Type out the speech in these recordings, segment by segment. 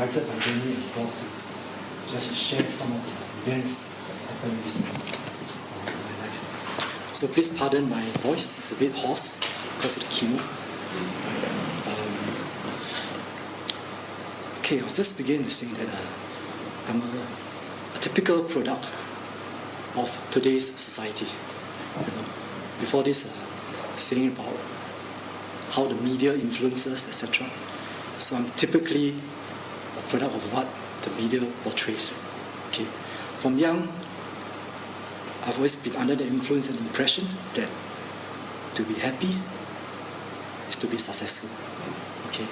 invited by Danny and Prof to just share some of the events that happened recently in my life. So please pardon my voice, it's a bit hoarse because of the chemo. Okay, I'll just begin to say that I'm a typical product of today's society. Before this, saying about how the media influences, etc. So I'm typically a product of what the media portrays. Okay, from young, I've always been under the influence and impression that to be happy is to be successful. Okay,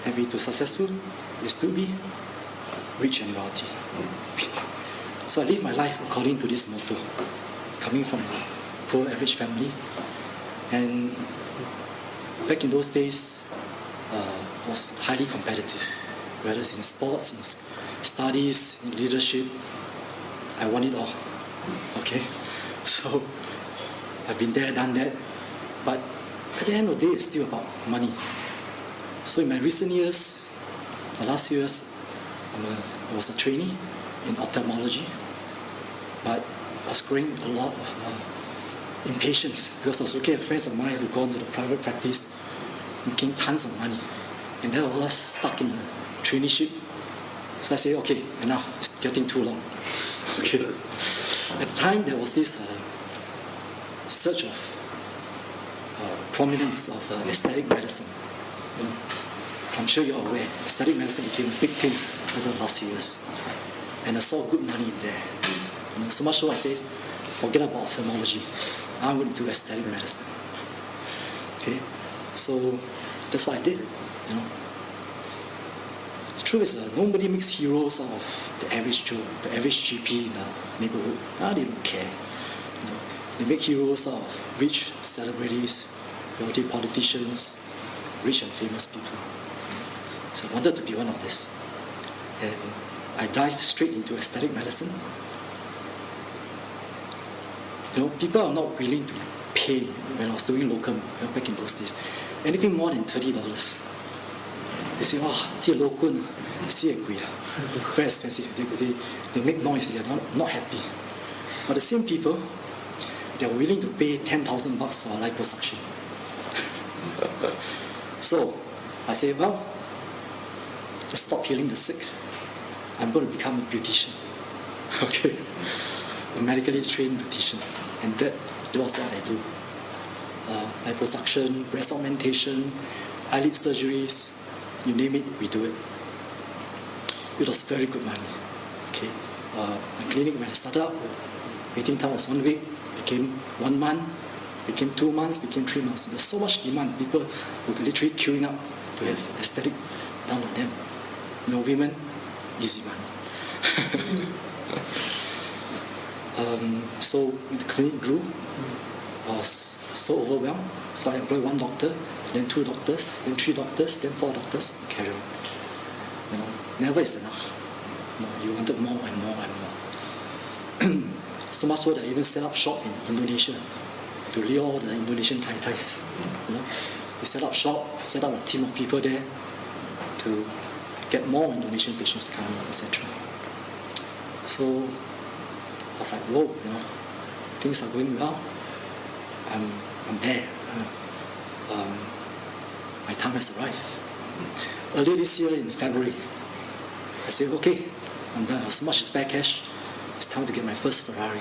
happy to successful is to be rich and wealthy. So I live my life according to this motto, coming from a poor average family. And back in those days, was highly competitive, whether it's in sports, in studies, in leadership. I want it all. Okay, so I've been there, done that, but at the end of the day, it's still about money. So in my recent years, the last years, I was a trainee in ophthalmology, but I was growing a lot of impatience because I was looking at friends of mine who gone to the private practice, making tons of money, and they were stuck in the traineeship. So I said, okay, enough, it's getting too long. Okay. At the time, there was this surge of prominence of aesthetic medicine. You know, I'm sure you're aware, aesthetic medicine became a big thing over the last few years. And I saw good money in there. You know, so much so I said, forget about ophthalmology. I'm going to do aesthetic medicine. Okay, so that's what I did. You know, the truth is, nobody makes heroes out of the average Joe, the average GP in the neighborhood. They don't care. You know, they make heroes out of rich celebrities, wealthy politicians, rich and famous people. So I wanted to be one of this, and I dived straight into aesthetic medicine. You know, people are not willing to pay when I was doing locum, back in those days, anything more than $30. They say, oh, it's a locum, it's very expensive. They make noise, they are not happy. But the same people, they are willing to pay $10,000 for a liposuction. So I say, well, just stop healing the sick. I'm going to become a beautician. Okay, a medically trained beautician, and that was what I do. Liposuction, breast augmentation, eyelid surgeries, you name it, we do it. It was very good money. Okay, my clinic when I started out, waiting time was 1 week, became 1 month, became 2 months, became 3 months. There's so much demand. People were literally queuing up to have aesthetic done on them. You know, women, easy money. So the clinic grew. I was so overwhelmed. So I employed 1 doctor, then 2 doctors, then 3 doctors, then 4 doctors, carry on. You know, never is enough. You know, you wanted more and more and more. So much so that I even set up shop in Indonesia to lure the Indonesian Thais. You know, we set up shop, set up a team of people there to get more Indonesian patients coming, etc. So I was like, whoa, you know, things are going well. I'm there. My time has arrived. Earlier this year in February, I said, okay, I'm done. I have so much spare cash. It's time to get my first Ferrari.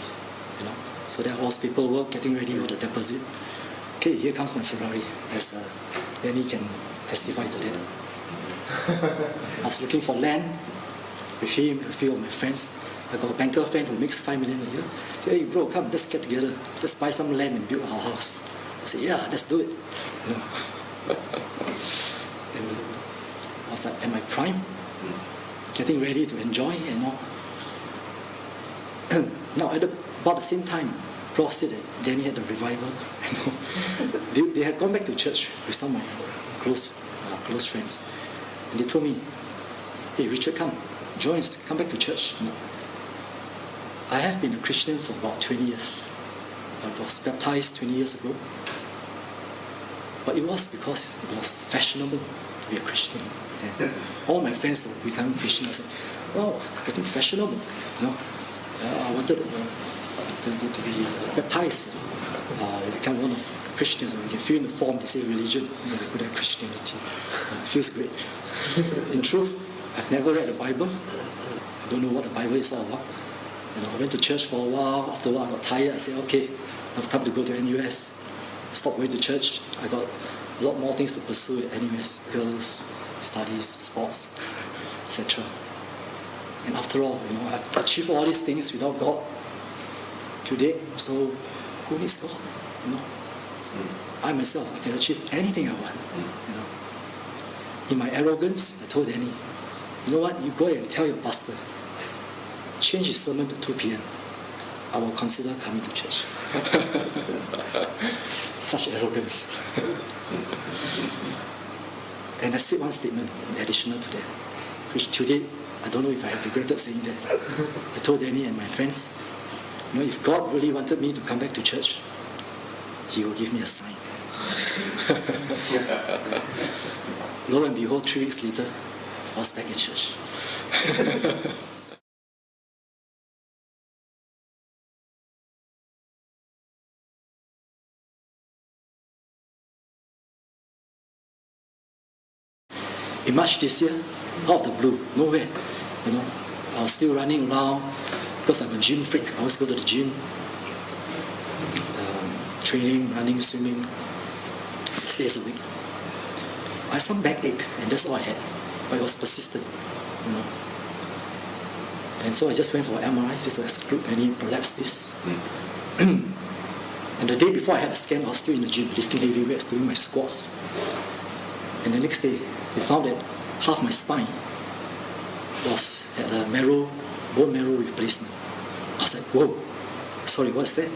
You know, so there was paperwork getting ready with the deposit. Okay, here comes my Ferrari. As Danny can testify to that. I was looking for land with him and a few of my friends. I got a banker friend who makes $5 million a year. I said, hey bro, come, let's get together. Let's buy some land and build our house. I said, yeah, let's do it. You know. And I was like, at my prime, getting ready to enjoy and all. Now, at about the same time, Prof said that Danny had a revival. You know, they had gone back to church with some of my close friends, and they told me, "Hey, Richard, come, join us, come back to church." You know, I have been a Christian for about 20 years. I was baptized 20 years ago, but it was because it was fashionable to be a Christian. And all my friends were becoming Christian. I said, wow, it's getting fashionable. I wanted to be baptized. Become one of Christians. You can fill in the form, they say religion, they put that Christianity. It feels great. In truth, I've never read the Bible. I don't know what the Bible is all about. I went to church for a while. After a while, I got tired. I said, okay, I have time to go to NUS. Stopped going to church. I got a lot more things to pursue at NUS. Girls, studies, sports, etc. And after all, I've achieved all these things without God today. So who needs God? I myself, I can achieve anything I want. In my arrogance, I told Danny, you know what? You go and tell your pastor, change his sermon to 2 p.m. I will consider coming to church. Such arrogance. And I said one statement additional to that, which today, I don't know if I have regretted saying that. I told Danny and my friends, if God really wanted me to come back to church, He will give me a sign. Lo and behold, 3 weeks later, I was back in church. In March this year, out of the blue, nowhere, I was still running around because I'm a gym freak. I always go to the gym, training, running, swimming, 6 days a week. I had some backache, and that's all I had. But it was persistent, And so I just went for an MRI just to exclude any prolapses. And the day before I had the scan, I was still in the gym, lifting heavy weights, doing my squats. And the next day, they found that half my spine had a bone marrow replacement. I was like, whoa, sorry, what's that?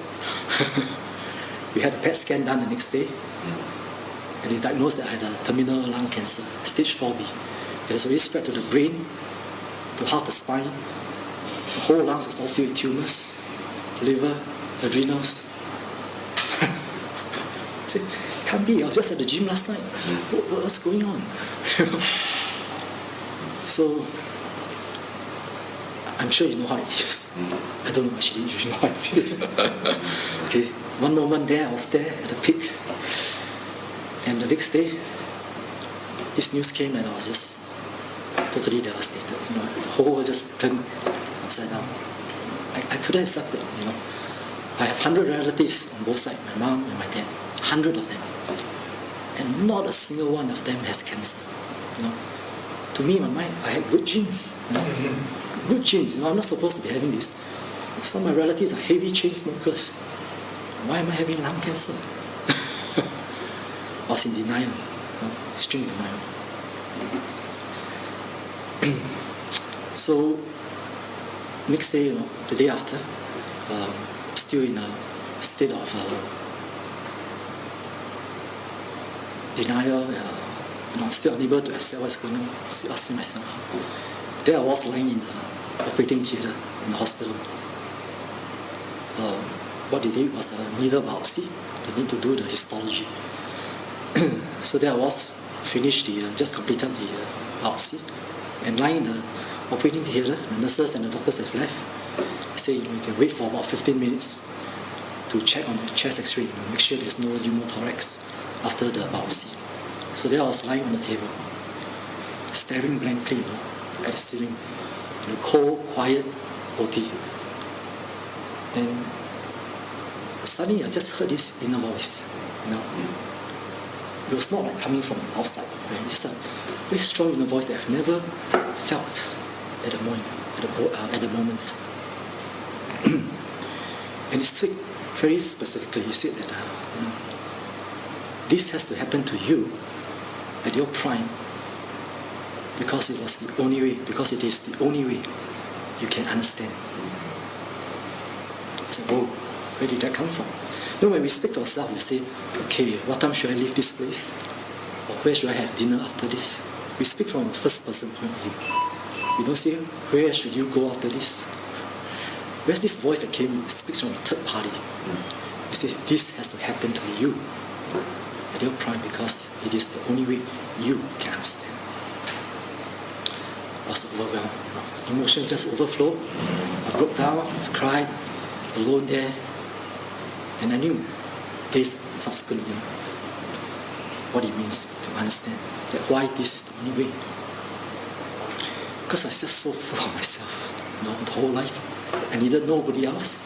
We had a PET scan done the next day, and they diagnosed that I had a terminal lung cancer, stage 4B. It has already spread to the brain, to half the spine. The whole lungs was all filled with tumors, liver, adrenals. I said, can't be, I was just at the gym last night. What's going on? So, I'm sure you know how it feels. I don't know actually, you know how it feels. Okay, one moment there, I was there at the peak. And the next day, this news came and I was just totally devastated. The whole world just turned upside down. I couldn't accept it, I have 100 relatives on both sides, my mom and my dad, 100 of them. And not a single one of them has cancer. To me, in my mind, I had good genes. Good genes. I'm not supposed to be having this. Some of my relatives are heavy chain smokers. Why am I having lung cancer? I was in denial, extreme denial. So, next day, the day after, still in a state of denial, still unable to accept what's going on, still asking myself. There I was lying in the operating theatre in the hospital. What they did was a needle biopsy. They need to do the histology. So there I was, just completed the biopsy, and lying in the operating theatre, the nurses and the doctors have left. They say, you can wait for about 15 minutes to check on the chest x-ray, make sure there's no pneumothorax after the biopsy. So there I was lying on the table, staring blankly at the ceiling, in a cold, quiet OT. And suddenly I just heard this inner voice. It was not like coming from outside. Right? It's just a very strong inner voice that I've never felt at the moment. And it said very specifically, he said that this has to happen to you at your prime because it was the only way, because it is the only way you can understand. I said, whoa, where did that come from? When we speak to ourselves, we say, okay, what time should I leave this place? Or where should I have dinner after this? We speak from a first person point of view. We don't say, where should you go after this? Where's this voice that speaks from a third party? It says, this has to happen to you at your prime because it is the only way you can understand. I was overwhelmed. Emotions just overflowed. I broke down, I cried, alone there, and I knew days subsequently what it means to understand that why this is the only way. Because I was just so full of myself, the whole life. I needed nobody else.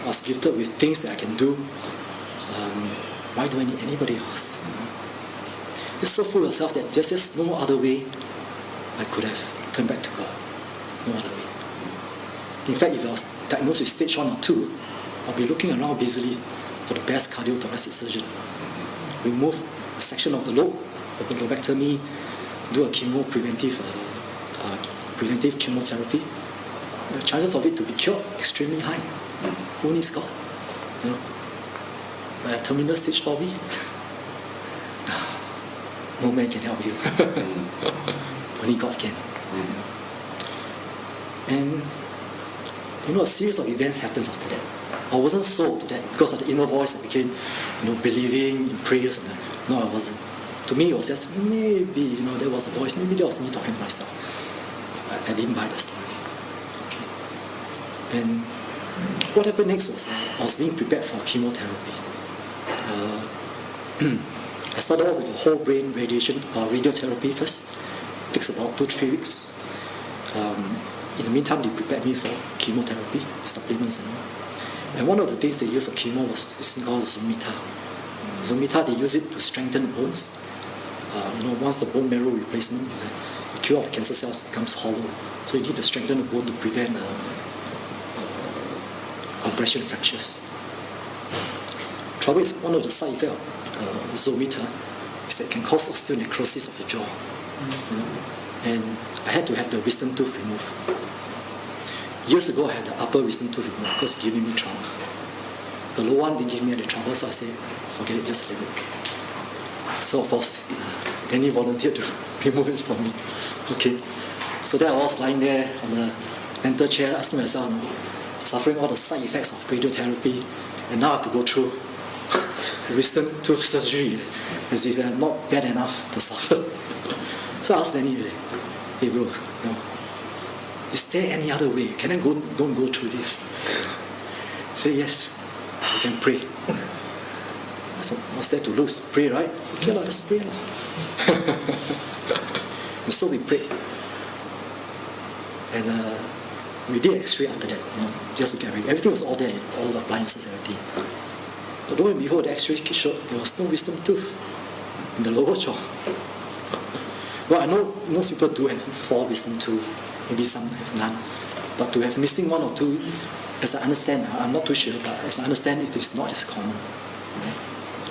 I was gifted with things that I can do. Why do I need anybody else? Just so full of yourself that there's just no other way I could have turned back to God. No other way. In fact, if I was diagnosed with stage 1 or 2, I'll be looking around busily for the best cardiothoracic surgeon. Remove a section of the lobe, open lobectomy, do a preventive chemotherapy. The chances of it to be cured extremely high. Who needs God? But at terminal stage 4B, no man can help you. Only God can. And a series of events happens after that. I wasn't sold to that because of the inner voice. I became, believing in prayers. And no, I wasn't. To me, it was just maybe, there was a voice. Maybe that was me talking to myself. I didn't buy the story. Okay. And what happened next was I was being prepared for chemotherapy. I started off with a whole brain radiotherapy first. It takes about 2-3 weeks. In the meantime, they prepared me for chemotherapy, supplements and all. And one of the things they used for chemo was this thing called Zomita. Zomita, they use it to strengthen the bones. Once the bone marrow replacement, the cure of the cancer cells becomes hollow. So you need to strengthen the bone to prevent compression fractures. Trouble is, one of the side effects of Zomita is that it can cause osteonecrosis of the jaw. And I had to have the wisdom tooth removed. Years ago, I had the upper wisdom tooth removed because it's giving me trouble. The lower one didn't give me any trouble, so I said, forget it, just leave it. So of course, Danny volunteered to remove it from me. Okay, so then I was lying there on the dental chair, asking myself, suffering all the side effects of radiotherapy, and now I have to go through wisdom tooth surgery as if I'm not bad enough to suffer. So I asked Danny, hey bro, is there any other way? Can I don't go through this? He said, yes, you can pray. So what's there to lose? Pray, right? Okay, let's pray. And so we prayed. And we did X-ray after that, just to get ready. Everything was all there, all the appliances, everything. But lo and behold, the X-ray showed there was no wisdom tooth in the lower jaw. Well, I know most people do have 4 wisdom teeth, maybe some have none. But to have missing 1 or 2, as I understand, I'm not too sure, but as I understand, it is not as common.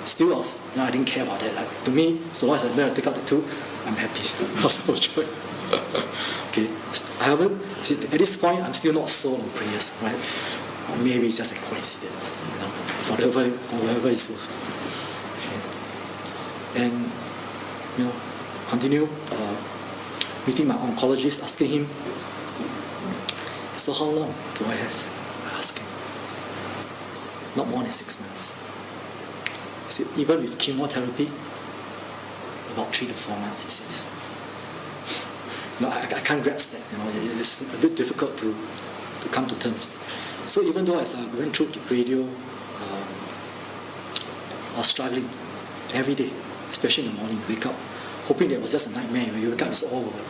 Still, I didn't care about that. Like, to me, so long as I learn to take out the tooth, I'm happy. I was no joy. Okay, I haven't. See, at this point, I'm still not sold on prayers, right? Maybe it's just a coincidence, for whatever it's worth. Okay. And continue meeting my oncologist, asking him, so how long do I have? I asked him. Not more than 6 months. He said, even with chemotherapy, about 3 to 4 months, he says. I can't grasp that. It's a bit difficult to come to terms. So even though as I went through radio, I was struggling every day, especially in the morning, wake up, hoping that it was just a nightmare. When you wake up, it's all over.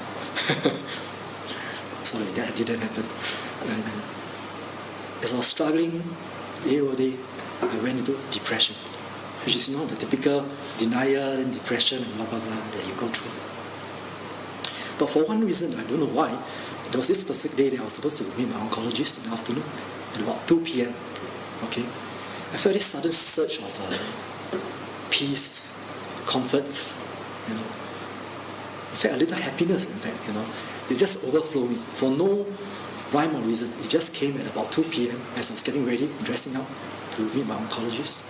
Sorry, that didn't happen. And as I was struggling day over day, I went into depression, which is the typical denial and depression and blah blah blah that you go through. But for one reason, I don't know why, there was this specific day that I was supposed to meet my oncologist in the afternoon at about 2 p.m. Okay, I felt this sudden surge of peace, comfort, in fact, a little happiness. In fact, it just overflowed me for no rhyme or reason. It just came at about 2 p.m. as I was getting ready, dressing up to meet my oncologist.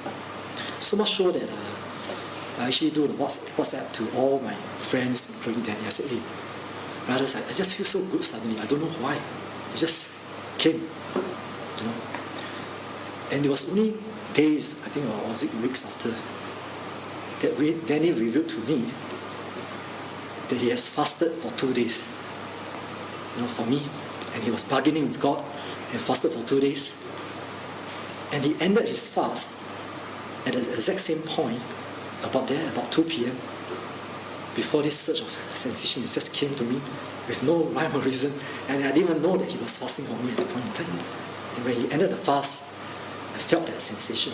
So much so that I actually do the WhatsApp to all my friends, including Danny. I said, hey, brothers, I just feel so good suddenly. I don't know why. It just came. And it was only days, I think, or was it weeks after, that Danny revealed to me that he has fasted for 2 days, for me, and he was bargaining with God and fasted for 2 days, and he ended his fast at the exact same point, about 2 p.m. Before this surge of sensation, it just came to me with no rhyme or reason, and I didn't even know that he was fasting for me at that point in time. And when he ended the fast, I felt that sensation.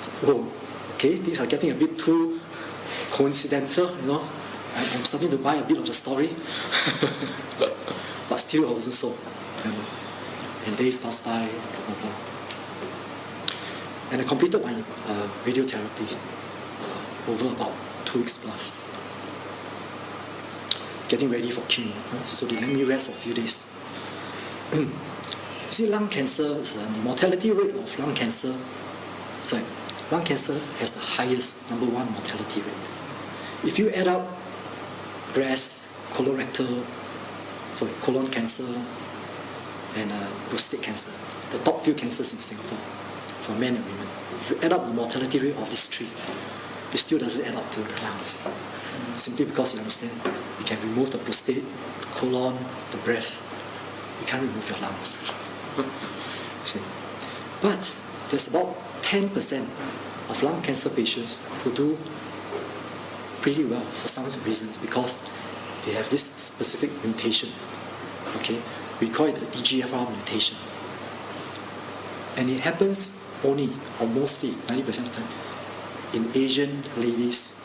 So, whoa, okay, things are getting a bit too coincidental. I'm starting to buy a bit of the story, but still I wasn't so. And days passed by, blah, blah, blah. And I completed my radiotherapy over about 2 weeks plus. Getting ready for chemo, so they let me rest for a few days. You see, lung cancer, the mortality rate of lung cancer has the highest, number 1 mortality rate. If you add up breast, colon cancer, and prostate cancer, the top few cancers in Singapore, for men and women, if you add up the mortality rate of these 3, it still doesn't add up to the lungs. Simply because you understand, you can remove the prostate, the colon, the breast. You can't remove your lungs. See? But there's about 10% of lung cancer patients who do pretty well for some reasons because they have this specific mutation. Okay? We call it the EGFR mutation. And it happens only, or mostly, 90% of the time, in Asian ladies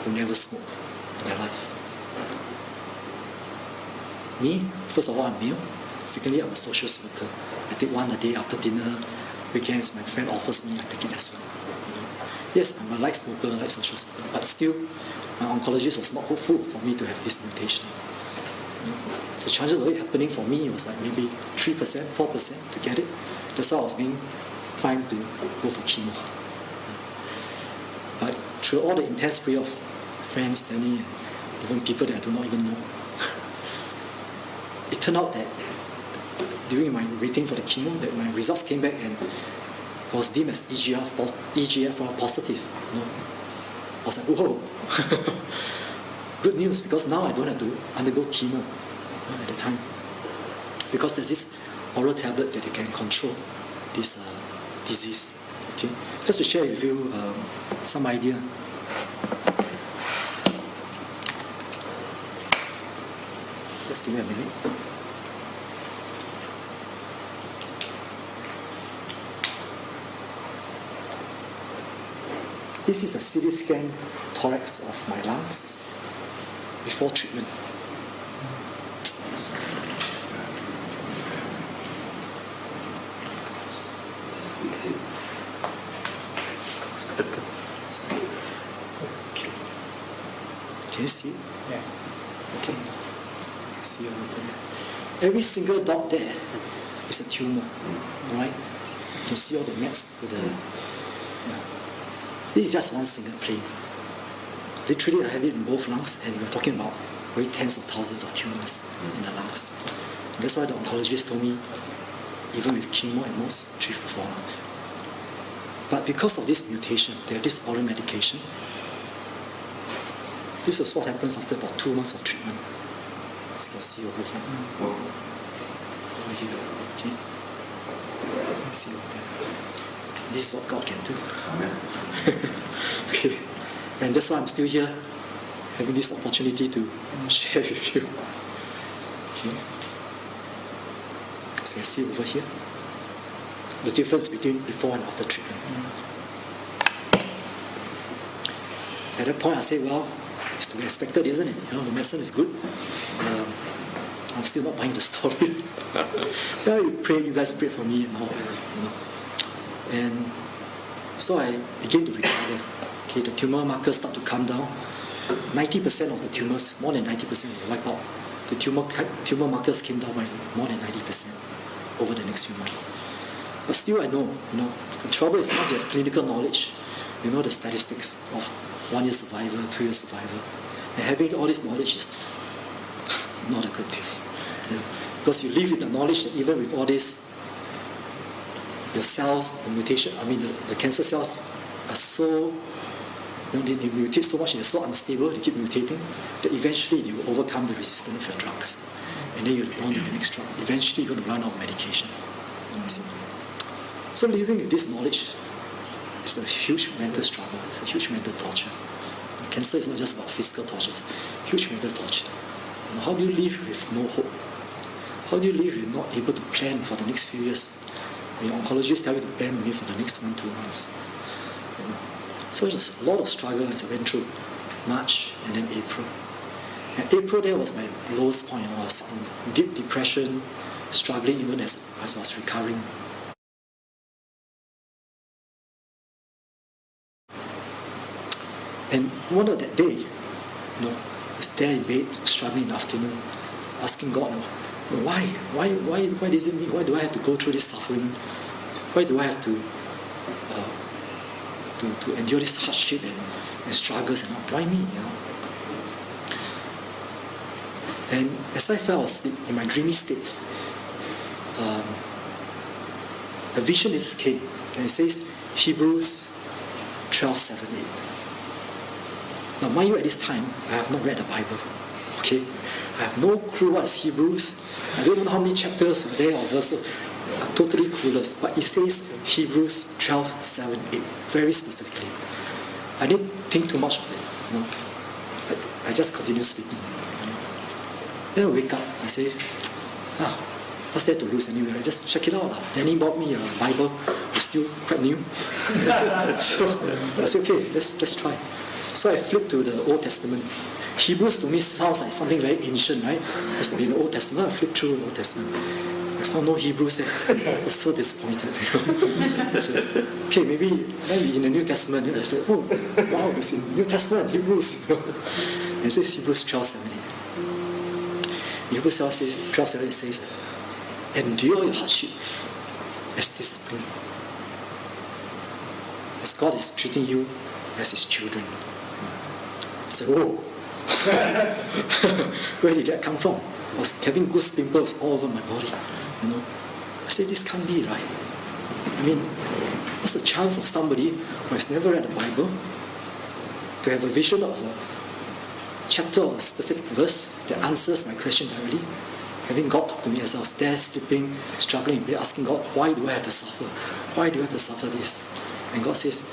who never smoke in their life. Me, first of all, I'm male. Secondly, I'm a social smoker. I take one a day after dinner. Weekends, my friend offers me, I take it as well. Yes, I'm a light smoker, light social smoker, but still, my oncologist was not hopeful for me to have this mutation. The chances of it happening for me was like maybe 3%, 4% to get it. That's why I was being primed to go for chemo. But through all the intense period of friends, Danny, and even people that I do not even know, it turned out that during my waiting for the chemo, that my results came back and was deemed as EGFR positive. I was like, whoa, good news, because now I don't have to undergo chemo at the time. Because there's this oral tablet that you can control this disease. Okay? Just to share with you some idea. Just give me a minute. This is the CT scan thorax of my lungs before treatment. Can you see it? Yeah. Okay. See over there. Every single dot there is a tumor. Alright? You can see all the mats to the. This is just one single plane. Literally, I have it in both lungs, and we're talking about very tens of thousands of tumors in the lungs. And that's why the oncologist told me, even with chemo at most, 3 to 4 months. But because of this mutation, they have this oral medication. This is what happens after about 2 months of treatment. As you can see over here. Over here, okay? You see over there. This is what God can do. Okay. And that's why I'm still here, having this opportunity to share with you. Okay. As you can see over here, the difference between before and after treatment. At that point, I say, well, it's to be expected, isn't it? The medicine is good. I'm still not buying the story. You guys pray for me and all. And so I begin to recover. Okay, the tumor markers start to come down. 90% of the tumors, more than 90% will wipe out. The tumor markers came down by more than 90% over the next few months. But still I know, the trouble is once you have clinical knowledge, you know the statistics of 1 year survival, 2 year survival. And having all this knowledge is not a good thing. Because you live with the knowledge that even with all this, your cells, the mutation, the cancer cells are so They mutate so much, they're so unstable, they keep mutating, that eventually they will overcome the resistance of your drugs. And then you'll be on to the next drug. Eventually you're going to run out of medication. So living with this knowledge is a huge mental struggle, it's a huge mental torture. Cancer is not just about physical torture, it's huge mental torture. How do you live with no hope? How do you live if you're not able to plan for the next few years? When your oncologist tell you to plan only for the next 1-2 months. So there's a lot of struggle as I went through March and then April. And April there was my lowest point. I was in deep depression, struggling even as I was recovering. And one of that day, I was there in bed, struggling in the afternoon, asking God, why is it me? Why do I have to go through this suffering? Why do I have to endure this hardship and struggles and all? Why me? And as I fell asleep in my dreamy state, a vision just came, and it says Hebrews 12:7-8. Now, mind you, at this time, I have not read the Bible. Okay, I have no clue what is Hebrews. I don't know how many chapters are there or verses. I'm totally clueless. But it says Hebrews 12:7-8, very specifically. I didn't think too much of it. I just continued sleeping. Then I wake up. I say, what's there to lose anyway? I just check it out. Danny bought me a Bible. It's still quite new. So I said, okay, let's try. So I flipped to the Old Testament. Hebrews to me sounds like something very ancient, right? It has to be in the Old Testament. I flipped through the Old Testament. I found no Hebrews there. I was so disappointed. I said, okay, maybe in the New Testament. I said, oh, wow, it's in New Testament, Hebrews. And it says Hebrews 12:7. Hebrews 12:7 says, endure your hardship as discipline, as God is treating you as His children. I said, whoa. Where did that come from? I was having goose pimples all over my body. I said, this can't be right. I mean, what's the chance of somebody who has never read the Bible to have a vision of a chapter of a specific verse that answers my question directly? Having God talk to me as I was there sleeping, struggling, asking God, why do I have to suffer? Why do I have to suffer this? And God says,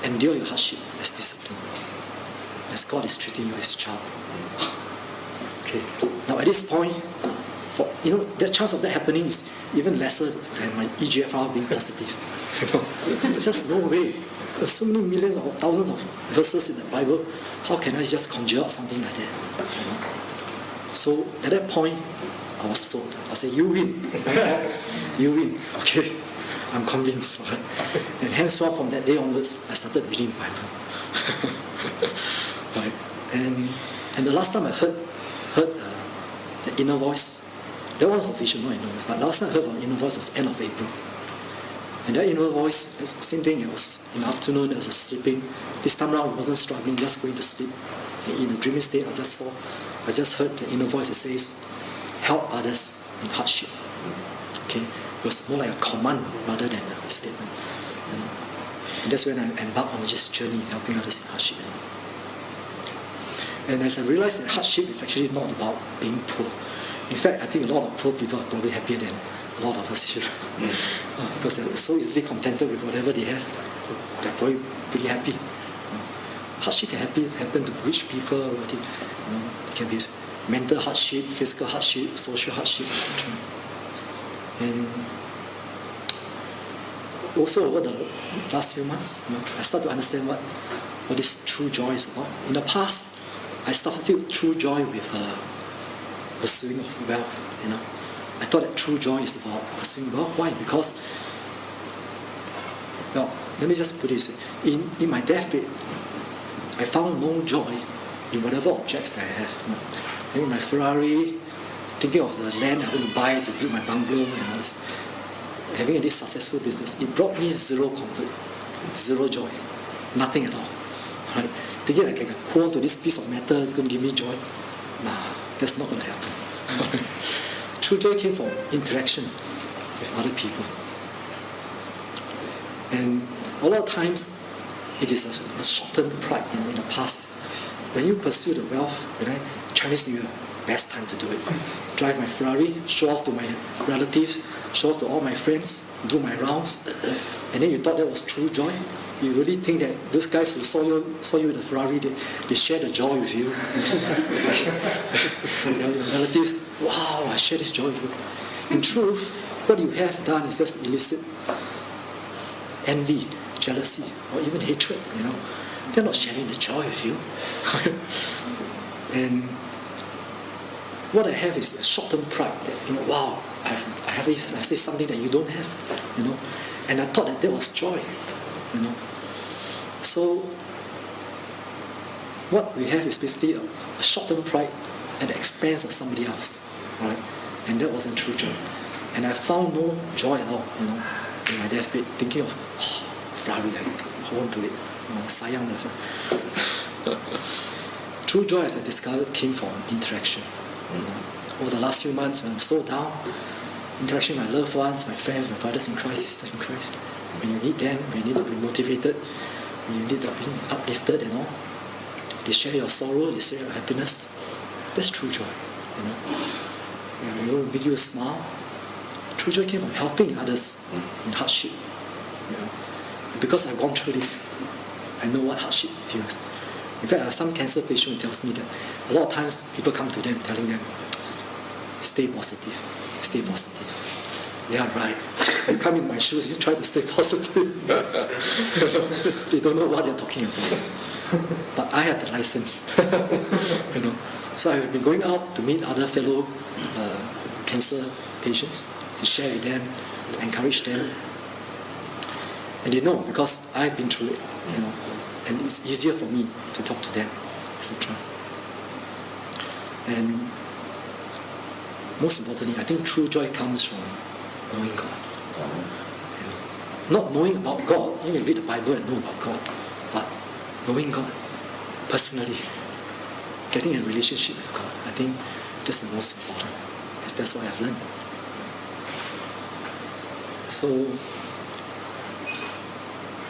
endure your hardship as discipline, as God is treating you as a child. Okay. Now at this point, the chance of that happening is even lesser than my EGFR being positive. There's just no way. There's so many millions or thousands of verses in the Bible. How can I just conjure up something like that? So at that point, I was sold. I said, you win. You win. Okay. I'm convinced. Right? And henceforth, from that day onwards, I started reading the Bible. Right? And the last time I heard the inner voice, that one was a vision, not inner voice. But last time I heard from the inner voice was end of April. And that inner voice, same thing, it was in the afternoon, I was sleeping. This time around, it wasn't struggling, just going to sleep. And in a dreamy state, I just heard the inner voice that says, help others in hardship. Okay? It was more like a command rather than a statement. And that's when I embarked on this journey, helping others in hardship. And as I realized that hardship is actually not about being poor. In fact, I think a lot of poor people are probably happier than a lot of us here. Because they're so easily contented with whatever they have. They're probably pretty happy. Hardship can happen to rich people. It can be mental hardship, physical hardship, social hardship, etc. And also over the last few months, I started to understand what this true joy is about. In the past, I substituted true joy with pursuing of wealth. I thought that true joy is about pursuing wealth. Why? Because, well, let me just put it this way. In my deathbed, I found no joy in whatever objects that I have. In my Ferrari, thinking of the land I'm going to buy to build my bungalow and all this, having this successful business, it brought me zero comfort, zero joy, nothing at all. Right? Thinking I can hold on to this piece of metal, it's going to give me joy. Nah, that's not going to happen. True joy came from interaction with other people. And a lot of times, it is a short-term pride. In the past, when you pursue the wealth, Chinese New Year, best time to do it. Drive my Ferrari, show off to my relatives, show off to all my friends, do my rounds, and then you thought that was true joy. You really think that those guys who saw you in the Ferrari, they share the joy with you. Your relatives, wow, I share this joy with you. In truth, what you have done is just elicit envy, jealousy, or even hatred. They're not sharing the joy with you. And what I have is a short-term pride that, wow, I say something that you don't have, and I thought that was joy, So what we have is basically a short-term pride at the expense of somebody else, right? And that wasn't true joy. And I found no joy at all, in my deathbed, thinking of, Ferrari, I want to it, sayang. True joy, as I discovered, came from interaction. Over the last few months, when I'm so down, interaction with my loved ones, my friends, my brothers in Christ, sisters in Christ, when you need them, when you need to be motivated, when you need to be uplifted and all, they share your sorrow, they share your happiness. That's true joy. Make you smile. True joy came from helping others in hardship. And because I've gone through this, I know what hardship feels. In fact, some cancer patient who tells me that a lot of times people come to them telling them, stay positive, stay positive. Yeah, right. You come in my shoes, you try to stay positive. They don't know what they're talking about. But I have the license. So I've been going out to meet other fellow cancer patients, to share with them, to encourage them. And they know, because I've been through it, and it's easier for me to talk to them, etc. And most importantly, I think true joy comes from knowing God. Not knowing about God, you can read the Bible and know about God, but knowing God personally, getting a relationship with God, I think that's the most important, because that's what I've learned. So,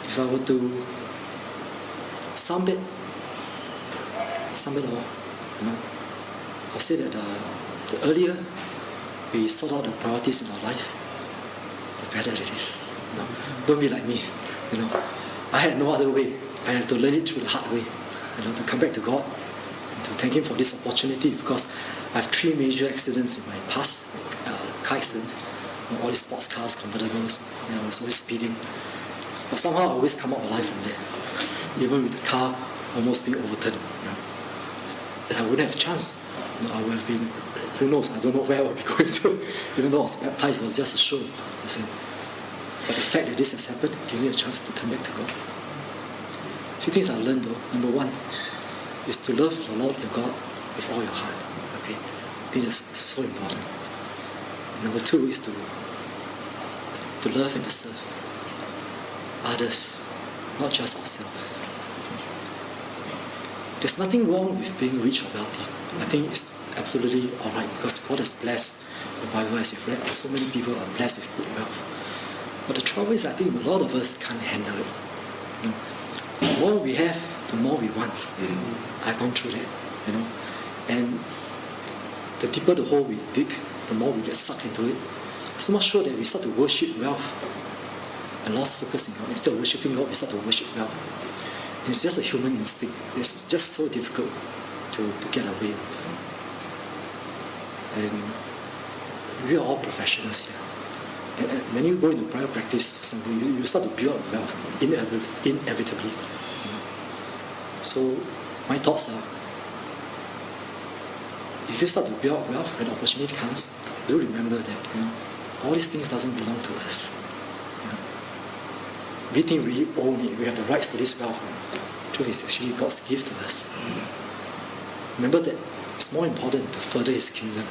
if I were to sum it all, I'll say that the earlier we sort out the priorities in our life, the better it is. Don't be like me. I had no other way. I had to learn it through the hard way. To come back to God, and to thank Him for this opportunity, because I have 3 major accidents in my past, car accidents, all these sports cars, convertibles, I was always speeding. But somehow I always come out alive from there, even with the car almost being overturned. And I wouldn't have a chance. I would have been, who knows, I don't know where I would be going to. Even though I was baptized, it was just a show. But the fact that this has happened gave me a chance to turn back to God. A few things I learned though. Number 1 is to love the Lord your God with all your heart. Okay, this is so important. Number 2 is to love and to serve others, not just ourselves. There's nothing wrong with being rich or wealthy. I think it's absolutely alright, because God has blessed the Bible, as you've read. So many people are blessed with good wealth. But the trouble is, I think a lot of us can't handle it. The more we have, the more we want. I've gone through that, And the deeper the hole we dig, the more we get sucked into it. So much so that we start to worship wealth and lost focus in God. Instead of worshiping God, we start to worship wealth. And it's just a human instinct. It's just so difficult to get away. And we are all professionals here. And when you go into private practice, for example, you start to build up wealth inevitably. So my thoughts are, if you start to build up wealth, when opportunity comes, do remember that all these things doesn't belong to us. We think we own it, we have the rights to this wealth. The truth is actually God's gift to us. Remember that it's more important to further His kingdom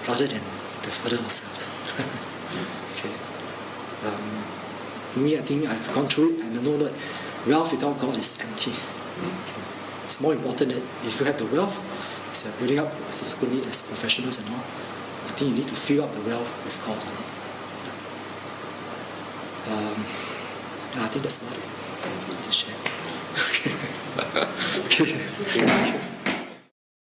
rather than to further ourselves. Okay. For me, I think I've gone through it, and I know that wealth without God is empty. It's more important that if you have the wealth, as you're building up subsequently as professionals and all, I think you need to fill up the wealth with God. I think that's about it. to share. Okay. Okay.